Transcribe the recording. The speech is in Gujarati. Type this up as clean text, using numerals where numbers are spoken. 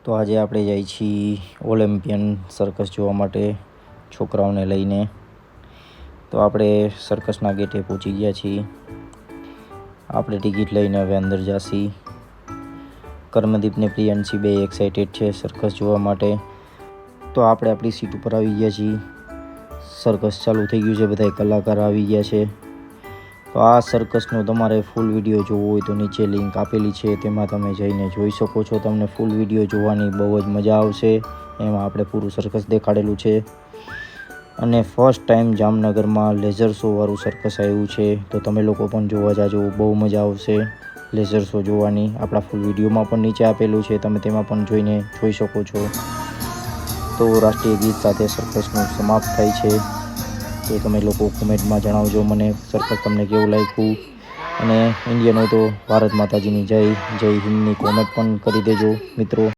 તો આજે આપણે જઈએ છીએ ઓલિમ્પિયન સર્કસ જોવા માટે છોકરાઓને લઈને. તો આપણે સર્કસના ગેટે પહોંચી ગયા છીએ. આપણે ટિકિટ લઈને હવે અંદર જઈએ. કર્મદીપ ને પ્રિયાંશી બે એક્સાઇટેડ છે સર્કસ જોવા માટે. તો આપણે આપણી સીટ ઉપર આવી ગયા છીએ. સર્કસ ચાલુ થઈ ગયું છે, બધા કલાકાર આવી ગયા છે. તો આ સર્કસનો તમારે ફૂલ વિડીયો જોવો હોય તો નીચે લિંક આપેલી છે, તેમાં તમે જઈને જોઈ શકો છો. તમને ફૂલ વિડીયો જોવાની બહુ જ મજા આવશે. એમાં આપણે પૂરું સર્કસ દેખાડેલું છે. અને ફર્સ્ટ ટાઈમ જામનગરમાં લેઝર શોવાળું સર્કસ આવ્યું છે, તો તમે લોકો પણ જોવા જાજો, બહુ મજા આવશે લેઝર શો જોવાની. આપણા ફૂલ વિડીયોમાં પણ નીચે આપેલું છે, તમે તેમાં પણ જોઈને જોઈ શકો છો. તો રાષ્ટ્રીય ગીત સાથે સર્કસનું સમાપ્ત થાય છે. તો તમે લોકો કોમેન્ટમાં જણાવજો મને સર્કસ તમને કેવું લાગ્યું. અને ઇન્ડિયન હોય તો ભારત માતાજીની જય હિન્દની કોમેન્ટ પણ કરી દેજો મિત્રો.